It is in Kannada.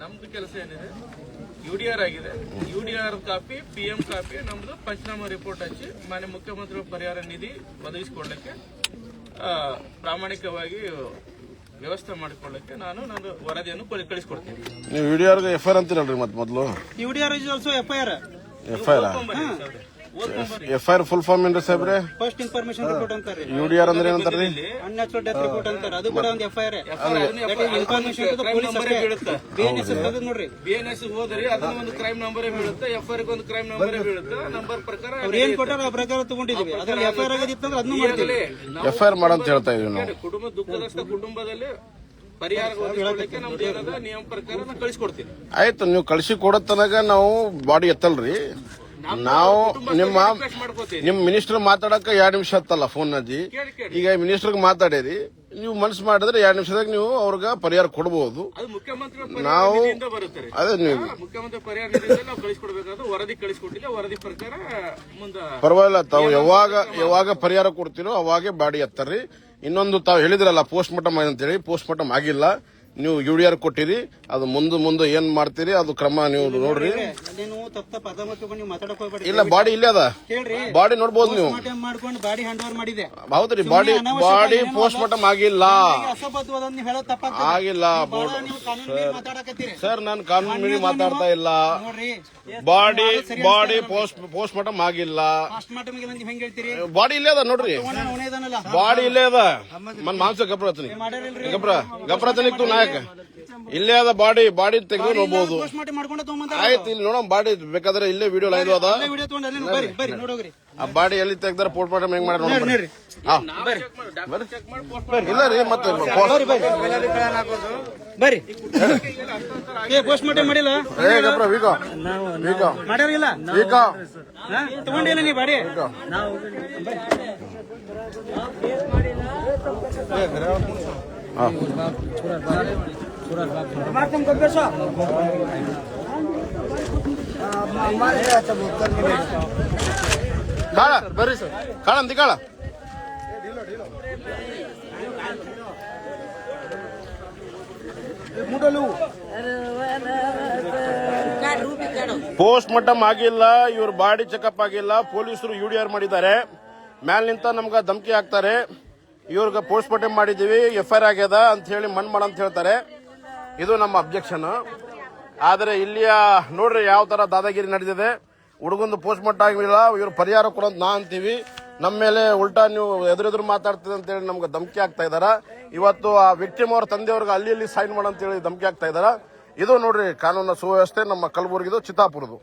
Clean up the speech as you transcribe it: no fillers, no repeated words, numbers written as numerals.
ನಮ್ದು ಕೆಲಸ ಏನಿದೆ UDR ಆಗಿದೆ. UDR ಕಾಪಿ, PM ಕಾಪಿ, ನಮ್ದು ಪಂಚನಾಮ ರಿಪೋರ್ಟ್ ಹಚ್ಚಿ ಮಾನ್ಯ ಮುಖ್ಯಮಂತ್ರಿಗಳ ಪರಿಹಾರ ನಿಧಿ ಒದಗಿಸಿಕೊಳ್ಳಕ್ಕೆ ಪ್ರಾಮಾಣಿಕವಾಗಿ ವ್ಯವಸ್ಥೆ ಮಾಡಿಕೊಳ್ಳಕ್ಕೆ ನಾನು ನನ್ನ ವರದಿಯನ್ನು ಕಳಿಸಿಕೊಡ್ತೀನಿ. ನೀವು UDR FIR ಅಂತೀರಲ್ರಿ ಮತ್ತೆ ಮೊದಲು? UDR is also FIR. FIR full form ಏನ್ರಿ ಸಾಹೇಬ್ರೆ? ಫಸ್ಟ್ ಇನ್ಫಾರ್ಮೇಶನ್ ರಿಪೋರ್ಟ್ ಅಂತಾರೆ. UDR ಅಂದ್ರೆ ಏನಂತಾರ್ರಿ? ಅನ್ಯಾಚುರಲ್ ಡೆತ್ ರಿಪೋರ್ಟ್ ಅಂತಾರೆ. ಅದು ಕೂಡ ಒಂದು FIR. Information to the police ಬೀಳುತ್ತೆ. BNS ಅದು ನೋಡ್ರಿ. BNS ಹೋದ್ರಿ ಅದನ್ನ ಒಂದು ಕ್ರೈಮ್ ನಂಬರ್ ಬೀಳುತ್ತೆ, FIR ಒಂದು ಕ್ರೈಮ್ ನಂಬರ್ ಬೀಳುತ್ತೆ. ನಂಬರ್ ಪ್ರಕಾರ ಅವ್ರು ಏನ್ ಕೊಟ್ಟಾರ ಆ ಪ್ರಕಾರ ತಗೊಂಡಿದೀವಿ. ಅದ್ರಲ್ಲಿ FIR ಆಗಿತ್ತು ಅಂದ್ರೆ ಅದನ್ನು ಮಾಡ್ತೀವಿ. FIR ಮಾಡಂತ ಹೇಳ್ತಾ ಇದೀವಿ ನಾವು. ಕುಟುಂಬ ದುಃಖದಷ್ಟ ಕುಟುಂಬದಲ್ಲಿ ಪರಿಹಾರ ಒದಗಿಸಲಿಕ್ಕೆ ನಮ್ದು ಏನದ ನಿಯಮ ಪ್ರಕಾರ ನಾನು ಕಳಿಸ್ಕೊಡ್ತೀನಿ. ಆಯ್ತು, ನೀವು ಕಳಿಸಿ ಕೊಡೋ ತನಕ ನಾವು ಬಾಡಿ ಎತ್ತಲ್ರಿ. ನಾವು ನಿಮ್ ಮಿನಿಸ್ಟರ್ ಮಾತಾಡಕ 2 ನಿಮಿಷ ಹತ್ತಲ್ಲ ಫೋನ್ ನಜಿ. ಈಗ ಮಿನಿಸ್ಟರ್ ಮಾತಾಡಿರಿ, ನೀವು ಮನಸ್ಸು ಮಾಡಿದ್ರೆ 2 ನಿಮಿಷದಾಗ ನೀವು ಅವ್ರಿಗೆ ಪರಿಹಾರ ಕೊಡಬಹುದು. ನಾವು ಅದೇ ನೀವು ಮುಖ್ಯಮಂತ್ರಿ ಪರಿಹಾರ ನಿಧಿಯಲ್ಲಿ ನಾವು ಕಳಿಸ್ಕೊಡ್ಬೇಕಾದ್ರೆ ವರದಿ ಕಳಿಸ್ಕೊಟ್ಟಿಲ್ಲ. ವರದಿ ಪ್ರಕಾರ ಮುಂದೆ ಪರವಾಗಿಲ್ಲ. ತಾವು ಯಾವಾಗ ಪರಿಹಾರ ಕೊಡ್ತೀರೋ ಅವಾಗೆ ಬಾಡಿ ಎತ್ತರ್ರಿ. ಇನ್ನೊಂದು ತಾವು ಹೇಳಿದ್ರಲ್ಲ ಪೋಸ್ಟ್ ಮಾರ್ಟಮ್ ಅಂತೇಳಿ, ಪೋಸ್ಟ್ ಮಾರ್ಟಮ್ ಆಗಿಲ್ಲ. ನೀವು UDR ಕೊಟ್ಟಿರಿ, ಅದು ಮುಂದೆ ಏನ್ ಮಾಡ್ತೀರಿ ಅದು ಕ್ರಮ ನೀವು ನೋಡ್ರಿ. ಇಲ್ಲ, ಬಾಡಿ ಇಲ್ಲೇ ಅದ, ಬಾಡಿ ನೋಡ್ಬೋದು ನೀವು. ಮಾಡ್ಕೊಂಡು ಬಾಡಿ ಹ್ಯಾಂಡ್ ಓವರ್ ಮಾಡಿದೆ. ಹೌದ್ರಿ, ಬಾಡಿ ಪೋಸ್ಟ್ ಮಾರ್ಟಮ್ ಆಗಿಲ್ಲ. ಸರ್, ನಾನು ಕಾನೂನು ಮೀರಿ ಮಾತಾಡ್ತಾ ಇಲ್ಲ. ಬಾಡಿ ಪೋಸ್ಟ್ ಮಾರ್ಟಮ್ ಆಗಿಲ್ಲ. ಬಾಡಿ ಇಲ್ಲೇ ಅದ ನೋಡ್ರಿ, ಬಾಡಿ ಇಲ್ಲೇ ಅದ. ಮಾಂಸ ಗಬ್ರತನಿತ್ತು ನಾಯಕ ಇಲ್ಲೇ ಅದ. ಬಾಡಿ ತೆಗೆದು ನೋಡ್ಬೋದು. ಆಯ್ತು, ಇಲ್ಲಿ ನೋಡೋಣ ಬಾಡಿ ಬೇಕಾದ್ರೆ ಇಲ್ಲೇ ವಿಡಿಯೋ ಲೈವ್ ಅದ. ಆ ಬಾಡಿ ಎಲ್ಲಿ ತೆಗ್ದಾರ ಪೋಸ್ಟ್ ಮಾರ್ಟಮ್ ಹೆಂಗ್ ಮಾಡಿ ನೋಡ್ರಿ. ಇಲ್ಲ ರೀ, ಮತ್ತೆ ಬರ್ರಿ ಪೋಸ್ಟ್ ಮಾರ್ಟಮ್ ಮಾಡಿಲ್ಲ ತಗೊಂಡಿಲ್ಲ ನೀ ಬಾಡಿ. ಬರ್ರಿ ಸರ್, ಕಾಳಂತಿ ಕಾಳ ಪೋಸ್ಟ್ ಮಾರ್ಟಮ್ ಆಗಿಲ್ಲ, ಇವ್ರ ಬಾಡಿ ಚೆಕಪ್ ಆಗಿಲ್ಲ. ಪೊಲೀಸರು UDR ಮಾಡಿದ್ದಾರೆ. ಮ್ಯಾಲ್ ನಿಂತ ನಮ್ಗ ಧಮಕಿ ಹಾಕ್ತಾರೆ, ಇವ್ರಿಗೆ ಪೋಸ್ಟ್ ಮಾರ್ಟಮ್ ಮಾಡಿದೀವಿ, FIR ಆಗ್ಯದ ಅಂತ ಹೇಳಿ ಮನ್ ಮಾಡಂತ ಹೇಳ್ತಾರೆ. ಇದು ನಮ್ಮ ಅಬ್ಜೆಕ್ಷನ್. ಆದ್ರೆ ಇಲ್ಲಿಯ ನೋಡ್ರಿ ಯಾವ ತರ ದಾದಾಗಿರಿ ನಡೆದಿದೆ. ಹುಡುಗಂದು ಪೋಸ್ಟ್ ಮಾರ್ಟಮ್ ಆಗಿಲ್ಲ, ಇವ್ರು ಪರಿಹಾರ ಕೊಡೋದು ನಾ ಅಂತೀವಿ. ನಮ್ಮ ಮೇಲೆ ಉಲ್ಟಾ ನೀವು ಎದುರೆದುರು ಮಾತಾಡ್ತಿದೆ ಅಂತ ಹೇಳಿ ನಮ್ಗೆ ಧಮಕಿ ಆಗ್ತಾ ಇದಾರ. ಇವತ್ತು ಆ ವಿಕ್ಟಿಮ್ ಅವ್ರ ತಂದೆಯವ್ರಿಗೆ ಅಲ್ಲಿ ಸೈನ್ ಮಾಡಂತ ಹೇಳಿ ಧಮಕಿ ಆಗ್ತಾ ಇದಾರ. ಇದು ನೋಡ್ರಿ ಕಾನೂನು ಸುವ್ಯವಸ್ಥೆ ನಮ್ಮ ಕಲಬುರಗಿದು, ಚಿತ್ತಾಪುರದು.